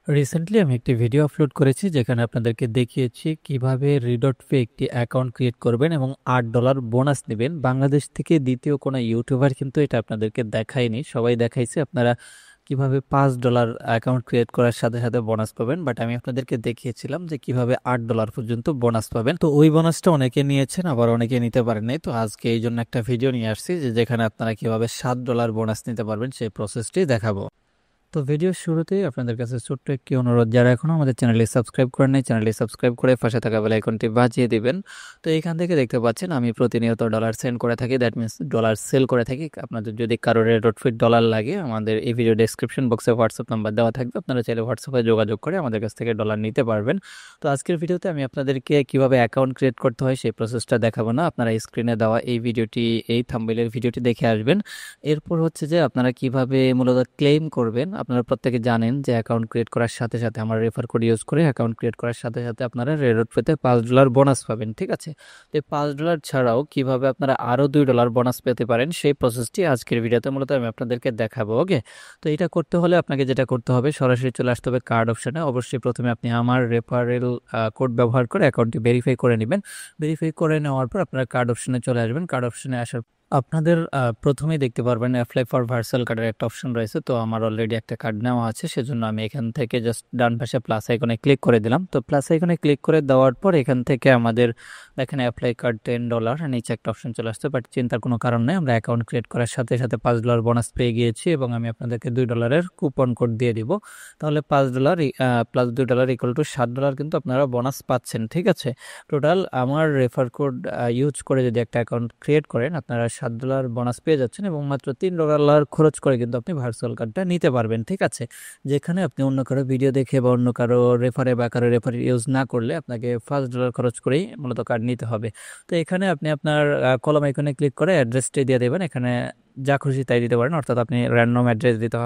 Recently আমি একটি video upload করেছি যেখানে আপনাদেরকে দেখিয়েছি কিভাবে রিডট পে একটি অ্যাকাউন্ট ক্রিয়েট করবেন এবং $8 বোনাস নেবেন। বাংলাদেশ থেকে দ্বিতীয় কোনো ইউটিউবার কিন্তু এটা আপনাদেরকে দেখায়নি, সবাই দেখাইছে আপনারা কিভাবে $5 অ্যাকাউন্ট ক্রিয়েট করার সাথে সাথে বোনাস পাবেন, বাট আমি আপনাদেরকে দেখিয়েছিলাম যে কিভাবে $8 পর্যন্ত বোনাস পাবেন। তো ওই বোনাসটা অনেকে নিয়েছেন, আবার অনেকে নিতে পারেন নাই। তো আজকে এই জন্য একটা ভিডিও নিয়ে আসছি যেখানে আপনারা কিভাবে $7 বোনাস নিতে পারবেন সেই প্রসেসটি দেখাবো। তো ভিডিওর শুরুতেই আপনাদের কাছে ছোট্ট একটি অনুরোধ, যারা এখনো আমাদের চ্যানেলে সাবস্ক্রাইব করেন নাই, চ্যানেলটি সাবস্ক্রাইব করে পাশে থাকা বেল আইকনটি বাজিয়ে দিবেন। তো এইখান থেকে দেখতে পাচ্ছেন আমি প্রতিনিয়ত ডলার সেন্ড করে থাকি, দ্যাট মিনস ডলার সেল করে থাকি। আপনাদের যদি কারোর রেডট ফিট ডলার লাগে, আমাদের এই ভিডিও ডেসক্রিপশন বক্সে হোয়াটসঅ্যাপ নাম্বার দেওয়া থাকবে, আপনারা চাইলে হোয়াটসঅ্যাপে যোগাযোগ করে আমাদের কাছ থেকে ডলার নিতে পারবেন। তো আজকের ভিডিওতে আমি আপনাদেরকে কিভাবে অ্যাকাউন্ট ক্রিয়েট করতে হয় সেই প্রসেসটা দেখাবো না, আপনারা স্ক্রিনে দেওয়া এই ভিডিওটি, এই থাম্বনেইলের ভিডিওটি দেখে আসবেন। এরপর হচ্ছে যে আপনারা কিভাবে মূলত ক্লেম করবেন। আপনারা প্রত্যেকে জানেন যে অ্যাকাউন্ট ক্রিয়েট করার সাথে সাথে আমার রেফার কোড ইউজ করে অ্যাকাউন্ট ক্রিয়েট করার সাথে সাথে আপনারা রেডট পেতে $5 বোনাস পাবেন, ঠিক আছে। তো $5 ছাড়াও কিভাবে আপনারা আরও $2 বোনাস পেতে পারেন সেই প্রসেসটি আজকের ভিডিওতে মূলত আমি আপনাদেরকে দেখাবো। ওকে, তো এটা করতে হলে আপনাকে যেটা করতে হবে, সরাসরি চলে আসতে হবে কার্ড অপশানে। অবশ্যই প্রথমে আপনি আমার রেফারেল কোড ব্যবহার করে অ্যাকাউন্টটি ভেরিফাই করে নেবেন। ভেরিফাই করে নেওয়ার পর আপনারা কার্ড অপশানে চলে আসবেন। কার্ড অপশানে আসার আপনাদের প্রথমেই দেখতে পারবেন অ্যাপ্লাই ফর ভার্চুয়াল কার্ডের একটা অপশন রয়েছে। তো আমার অলরেডি একটা কার্ড নেওয়া আছে, সেজন্য আমি এখান থেকে জাস্ট ডান পাশে প্লাস আইকনে ক্লিক করে দিলাম। তো প্লাস আইকনে ক্লিক করে দেওয়ার পর এখান থেকে আমাদের দেখেন অ্যাপ্লাই কার্ড $10, নিচে একটা অপশন চলে আসছে, বাট চিন্তার কোনো কারণ নেই, আমরা অ্যাকাউন্ট ক্রিয়েট করার সাথে সাথে $5 বোনাস পেয়ে গিয়েছি এবং আমি আপনাদেরকে $2 কুপন কোড দিয়ে দিব। তাহলে $5 প্লাস $2 ইকুয়াল টু $7 কিন্তু আপনারা বোনাস পাচ্ছেন, ঠিক আছে। টোটাল আমার রেফার কোড ইউজ করে যদি একটা অ্যাকাউন্ট ক্রিয়েট করেন, আপনারা $7 বোনাস পেয়ে যাচ্ছেন এবং মাত্র $3 খরচ করে কিন্তু আপনি ভার্চুয়াল কার্ডটা নিতে পারবেন, ঠিক আছে। যেখানে আপনি অন্য কারো ভিডিও দেখে বা অন্য কারো রেফারে বা কারো রেফার ইউজ না করলে আপনাকে $5 খরচ করেই মূলত কার্ড নিতে হবে। তো এখানে আপনি আপনার কলম আইকনে ক্লিক করে অ্যাড্রেসটি দিয়ে দেবেন। এখানে যা খুশি তাই দিতে পারেন, অর্থাৎ আপনি র্যান্ডম অ্যাড্রেস দিতে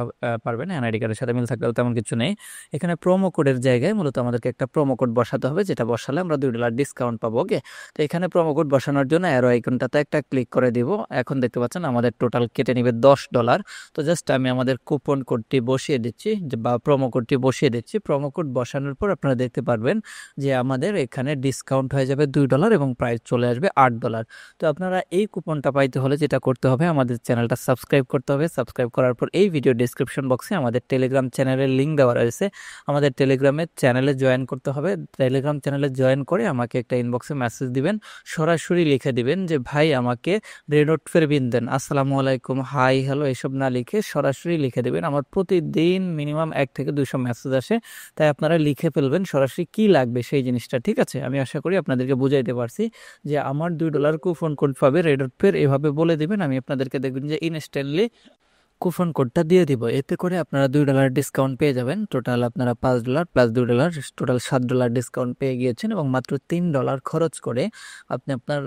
পারবেন, এনআইডি কার্ডের সাথে মিল থাকলেও তেমন কিছু নেই। এখানে প্রোমো কোডের জায়গায় মূলত আমাদেরকে একটা প্রোমো কোড বসাতে হবে, যেটা বসালে আমরা $2 ডিসকাউন্ট পাবো। ওকে, তো এখানে প্রোমো কোড বসানোর জন্য অ্যারো আইকনটাতে একটা ক্লিক করে দিব। এখন দেখতে পাচ্ছেন আমাদের টোটাল কেটে নেবে $10। তো জাস্ট আমি আমাদের কুপন কোডটি বসিয়ে দিচ্ছি, বা প্রোমো কোডটি বসিয়ে দিচ্ছি। প্রোমো কোড বসানোর পর আপনারা দেখতে পারবেন যে আমাদের এখানে ডিসকাউন্ট হয়ে যাবে $2 এবং প্রাইস চলে আসবে $8। তো আপনারা এই কুপনটা পাইতে হলে যেটা করতে হবে, আমাদের চ্যানেলটা সাবস্ক্রাইব করতে হবে। সাবস্ক্রাইব করার পর এই ভিডিও ডেসক্রিপশন বক্সে আমাদের টেলিগ্রাম চ্যানেলের লিঙ্ক দেওয়া রয়েছে, আমাদের টেলিগ্রামের চ্যানেলে জয়েন করতে হবে। টেলিগ্রাম চ্যানেলে জয়েন করে আমাকে একটা ইনবক্সে মেসেজ দিবেন, সরাসরি লিখে দিবেন যে ভাই আমাকে রেডট ফের বিন দেন, আসসালামু আলাইকুম, হাই হ্যালো এসব না লিখে সরাসরি লিখে দেবেন। আমার প্রতিদিন মিনিমাম 1 থেকে 200 মেসেজ আসে, তাই আপনারা লিখে ফেলবেন সরাসরি কি লাগবে সেই জিনিসটা, ঠিক আছে। আমি আশা করি আপনাদেরকে বুঝাইতে পারছি যে আমার $2 কুপন কোড পাবে রেডট পের, এভাবে বলে দিবেন। আমি আপনাদেরকে দেখবেন যে ইনস্ট্যান্টলি কুপন কোডটা দিয়ে দিব। এতে করে আপনারা $2 ডিসকাউন্ট পেয়ে যাবেন। টোটাল আপনারা $5 প্লাস $2 টোটাল $7 ডিসকাউন্ট পেয়ে গিয়েছেন এবং মাত্র $3 খরচ করে আপনি আপনার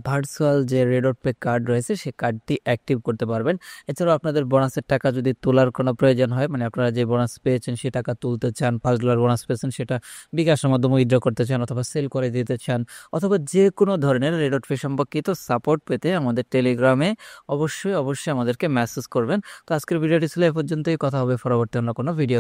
ভার্চুয়াল যে রেডট পে কার্ড রয়েছে সেই কার্ডটি অ্যাক্টিভ করতে পারবেন। এছাড়াও আপনাদের বোনাসের টাকা যদি তোলার কোনো প্রয়োজন হয়, মানে আপনারা যে বোনাস পেয়েছেন সে টাকা তুলতে চান, $5 বোনাস পেয়েছেন সেটা বিকাশের মাধ্যমে উইথড্র করতে চান অথবা সেল করে দিতে চান, অথবা যে কোনো ধরনের রেডট পে সম্পর্কিত সাপোর্ট পেতে আমাদের টেলিগ্রামে অবশ্যই আমাদেরকে মেসেজ করবেন। তো আজকের ভিডিওটি ছিল এ পর্যন্তই, কথা হবে পরবর্তী অন্য কোনো ভিডিও।